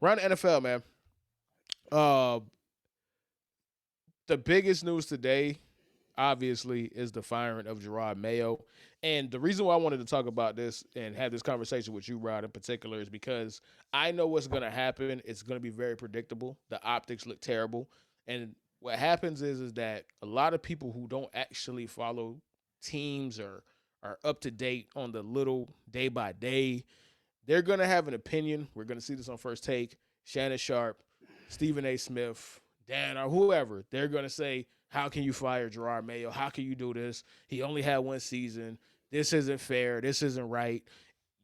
Around the NFL, man. Uh, the biggest news today, obviously, is the firing of Jerod Mayo. And the reason why I wanted to talk about this and have this conversation with you, Rod, in particular, is because I know what's going to happen. It's going to be very predictable. The optics look terrible. And what happens is that a lot of people who don't actually follow teams or are up to date on the little day by day, they're going to have an opinion. We're going to see this on First Take. Shannon Sharp, Stephen A. Smith, Dan, or whoever, they're going to say, how can you fire Jerod Mayo? How can you do this? He only had one season. This isn't fair. This isn't right.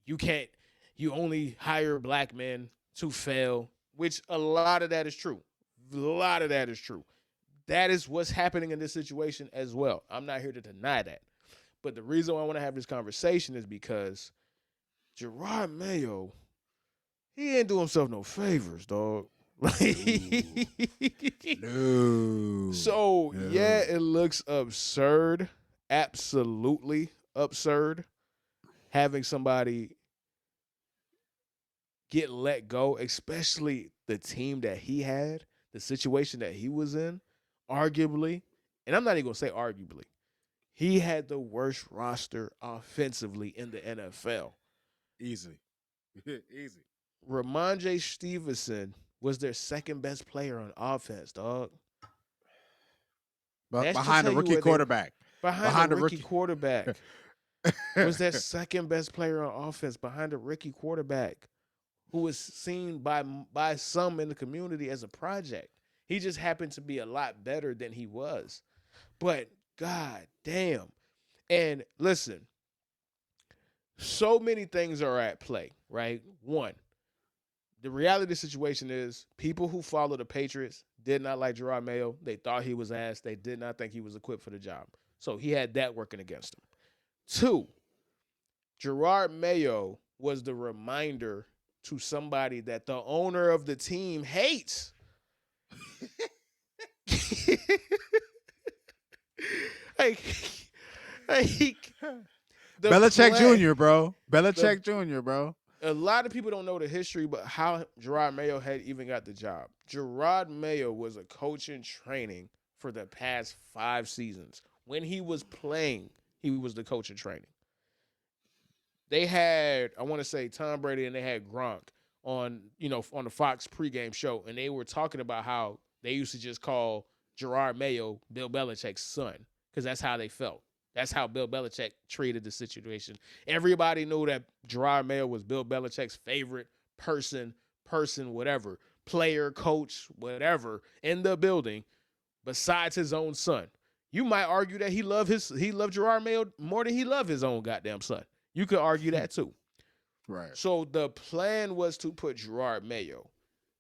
You can't, you only hire black men to fail, which a lot of that is true. A lot of that is true. That is what's happening in this situation as well. I'm not here to deny that. But the reason why I want to have this conversation is because Jerod Mayo, he ain't do himself no favors, dog. No. So, yeah, it looks absurd. Absolutely absurd. Having somebody get let go, especially the team that he had, the situation that he was in, arguably, and I'm not even going to say arguably, he had the worst roster offensively in the NFL. Easy. Easy. Ramondre Stevenson was their second best player on offense, dog. But That's just behind how the you rookie were quarterback. behind the rookie quarterback was their second best player on offense behind a rookie quarterback who was seen by some in the community as a project. He just happened to be a lot better than he was. But god damn. And listen, so many things are at play, right? One, the reality situation is people who follow the Patriots did not like Jerod Mayo. They thought he was ass. They did not think he was equipped for the job. So he had that working against him. Two, Jerod Mayo was the reminder to somebody that the owner of the team hates. like, like Belichick Jr., bro. Belichick Jr., bro. A lot of people don't know the history, but how Jerod Mayo had even got the job. Jerod Mayo was a coach in training for the past 5 seasons. When he was playing, he was the coach in training. They had, I want to say, Tom Brady and they had Gronk on the Fox pregame show, and they were talking about how they used to just call Jerod Mayo Bill Belichick's son because that's how they felt. That's how Bill Belichick treated the situation. Everybody knew that Jerod Mayo was Bill Belichick's favorite person, whatever, player, coach, whatever, in the building, besides his own son. You might argue that he loved Jerod Mayo more than he loved his own goddamn son. You could argue that too. Right. So the plan was to put Jerod Mayo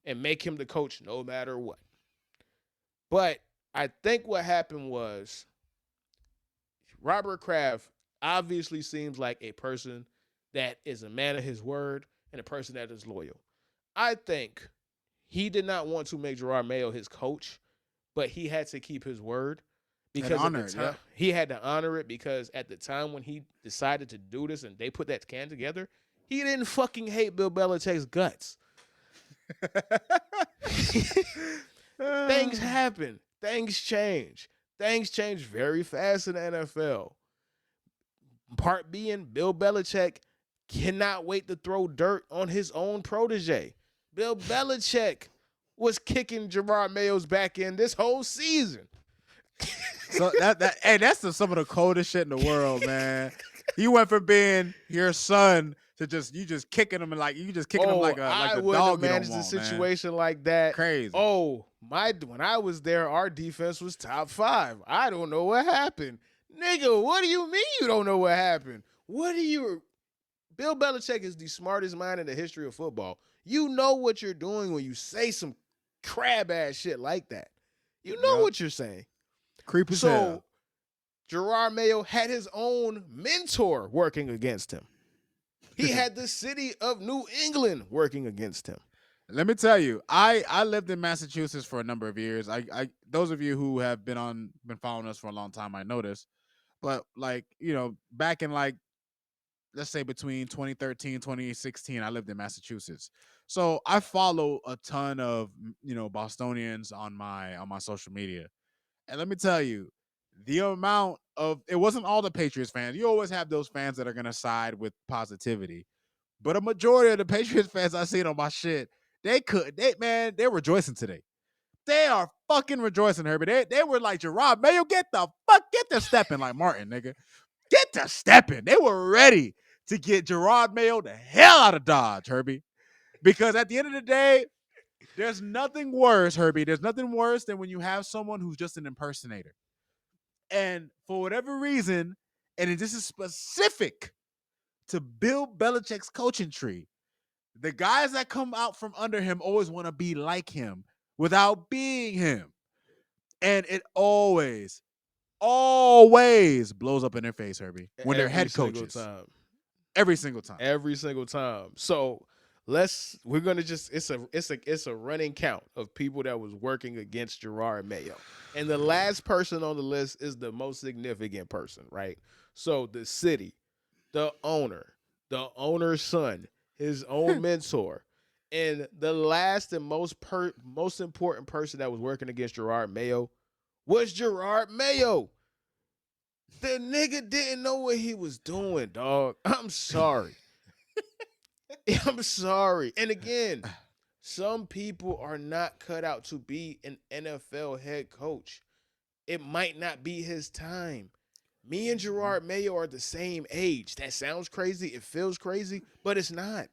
and make him the coach no matter what. But I think what happened was Robert Kraft obviously seems like a person that is a man of his word and a person that is loyal. I think he did not want to make Jerod Mayo his coach, but he had to keep his word because at the time he had to honor it because at the time when he decided to do this and they put that can together, he didn't fucking hate Bill Belichick's guts. Things happen. Things change. Things change very fast in the NFL. Part being, Bill Belichick cannot wait to throw dirt on his own protege. Bill Belichick was kicking Jerod Mayo's back end this whole season. So that's some of the coldest shit in the world, man. He went from being your son to just kicking him like him like a I dog. wouldn't have managed managed a situation like that. Crazy. When I was there, our defense was top 5. I don't know what happened. Nigga, what do you mean you don't know what happened? Bill Belichick is the smartest mind in the history of football. You know what you're doing when you say some crab ass shit like that. You know what you're saying. Creep as hell. Jerod Mayo had his own mentor working against him. He had the city of New England working against him. Let me tell you, I lived in Massachusetts for a number of years. I those of you who have been following us for a long time, I know this. But back in let's say between 2013 2016, I lived in Massachusetts. So I follow a ton of Bostonians on my social media. And let me tell you, the amount of it wasn't all the Patriots fans. You always have those fans that are gonna side with positivity. But a majority of the Patriots fans I seen on my shit, they're rejoicing today. They are fucking rejoicing, Herbie. They were like, Jerod Mayo, get the stepping like Martin, nigga. Get to stepping. They were ready to get Jerod Mayo the hell out of Dodge, Herbie. Because at the end of the day, there's nothing worse, Herbie. There's nothing worse than when you have someone who's just an impersonator. And for whatever reason, and this is specific to Bill Belichick's coaching tree, the guys that come out from under him always want to be like him without being him. And it always blows up in their face, Herbie, when they're every head single coaches. time. Every single time. Every single time. So we're gonna just it's a running count of people that was working against Jerod Mayo. And the last person on the list is the most significant person, right? So the city, the owner's son, his own mentor, and the last and most important person that was working against Jerod Mayo was Jerod Mayo. The nigga didn't know what he was doing, dog. I'm sorry. I'm sorry. And again, some people are not cut out to be an NFL head coach. It might not be his time. Me and Jerod Mayo are the same age. That sounds crazy. It feels crazy, but it's not.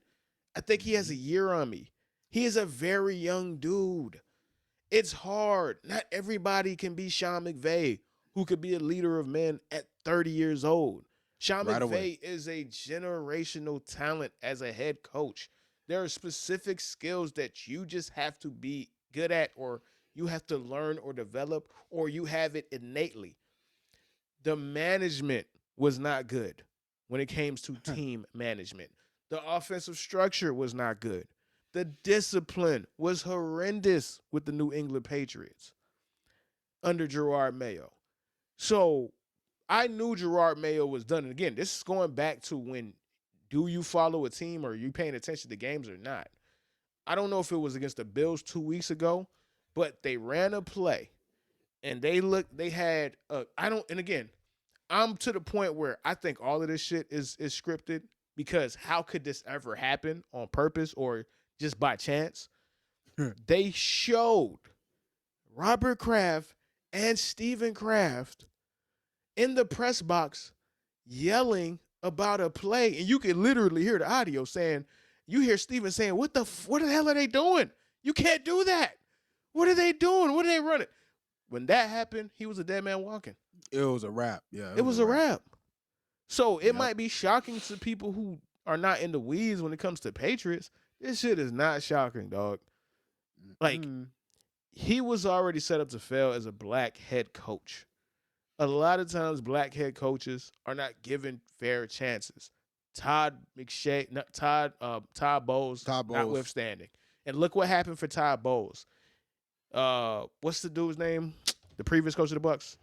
I think he has a year on me. He is a very young dude. It's hard. Not everybody can be Sean McVay, who could be a leader of men at 30 years old. Sean Right away. McVay is a generational talent as a head coach. There are specific skills that you just have to be good at, or you have to learn or develop, or you have it innately. The management was not good when it came to team management. The offensive structure was not good. The discipline was horrendous with the New England Patriots under Jerod Mayo. So I knew Jerod Mayo was done. And again, this is going back to when do you follow a team or are you paying attention to games or not? I don't know if it was against the Bills 2 weeks ago, but they ran a play and they had I don't, and again, I'm to the point where I think all of this shit is scripted, because how could this ever happen on purpose or just by chance? They showed Robert Kraft and Steven Kraft in the press box yelling about a play, and you can literally hear the audio saying, you hear Steven saying, what the hell are they doing? You can't do that. What are they doing? What are they running? When that happened, he was a dead man walking. It was a wrap. Yeah. It was a wrap. So it Yep. might be shocking to people who are not in the weeds when it comes to Patriots. This shit is not shocking, dog. Like, he was already set up to fail as a black head coach. A lot of times, black head coaches are not given fair chances. Todd Bowles, notwithstanding. And look what happened for Todd Bowles. What's the dude's name? The previous coach of the Bucks?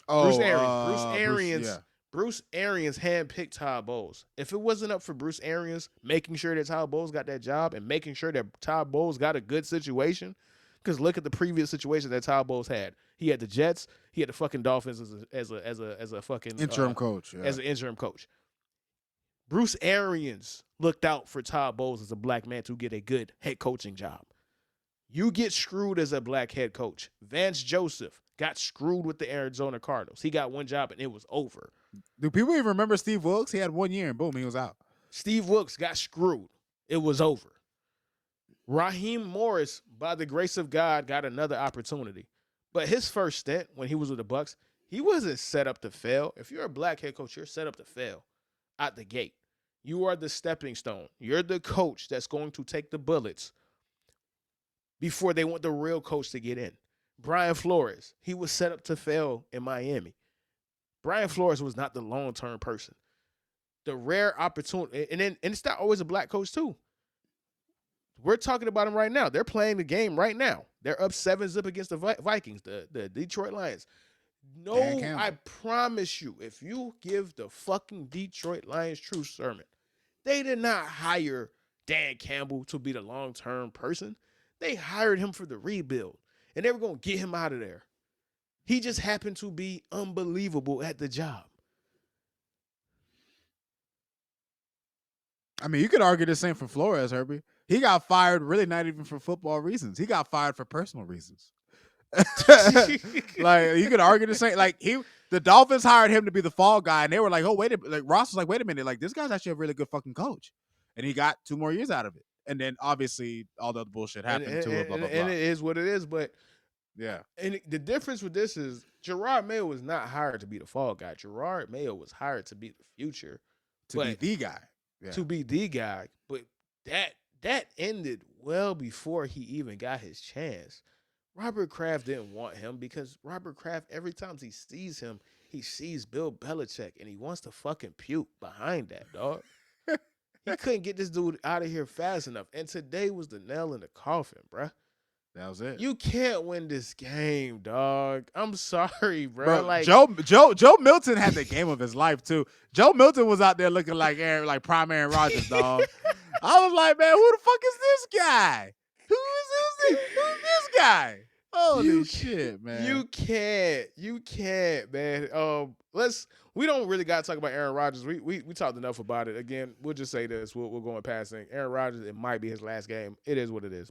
Bruce Arians. Bruce Arians handpicked Todd Bowles. If it wasn't up for Bruce Arians making sure that Todd Bowles got that job and making sure that Todd Bowles got a good situation, because look at the previous situation that Todd Bowles had. He had the Jets. He had the fucking Dolphins as a fucking interim coach. Yeah. As an interim coach. Bruce Arians looked out for Todd Bowles as a black man to get a good head coaching job. You get screwed as a black head coach. Vance Joseph got screwed with the Arizona Cardinals. He got one job and it was over. Do people even remember Steve Wilkes? He had 1 year and boom, he was out. Steve Wilkes got screwed. It was over. Raheem Morris, by the grace of God, got another opportunity. But his first stint when he was with the Bucks, he wasn't set up to fail. If you're a black head coach, you're set up to fail out the gate. You are the stepping stone. You're the coach that's going to take the bullets before they want the real coach to get in. Brian Flores, he was set up to fail in Miami. Brian Flores was not the long-term person. The rare opportunity, and it's not always a black coach too. We're talking about them right now. They're playing the game right now. They're up 7-0 against the Vikings, the Detroit Lions. Dan No, I Campbell. promise you, if you give the fucking Detroit Lions true sermon, they did not hire Dan Campbell to be the long term person. They hired him for the rebuild, and they were going to get him out of there. He just happened to be unbelievable at the job. I mean, you could argue the same for Flores, Herbie. He got fired really not even for football reasons. He got fired for personal reasons. Like you could argue the same. Like the Dolphins hired him to be the fall guy, and they were like, "Oh, wait a minute." Like Ross was like, "Wait a minute, like this guy's actually a really good fucking coach," and he got 2 more years out of it. And then obviously all the other bullshit and, happened and, to it. Blah and, blah and blah. it is what it is. But Yeah, the difference with this is Jerod Mayo was not hired to be the fall guy. Jerod Mayo was hired to be the future, to be but the guy. Yeah, to be the guy. But that ended well before he even got his chance. Robert Kraft didn't want him because Robert Kraft, every time he sees him, he sees Bill Belichick and he wants to fucking puke behind that, dog. He couldn't get this dude out of here fast enough. And today was the nail in the coffin, bruh. that was it. You can't win this game, dog. I'm sorry, bruh. Bro, Like Joe Milton had the game of his life too. Joe Milton was out there looking like prime Aaron Rodgers, dog. I was like, man, who the fuck is this guy? Who's this guy? Holy shit, man. You can't, man. We don't really gotta talk about Aaron Rodgers. We talked enough about it. Again, we'll just say this. We're going past thing. Aaron Rodgers, it might be his last game. It is what it is.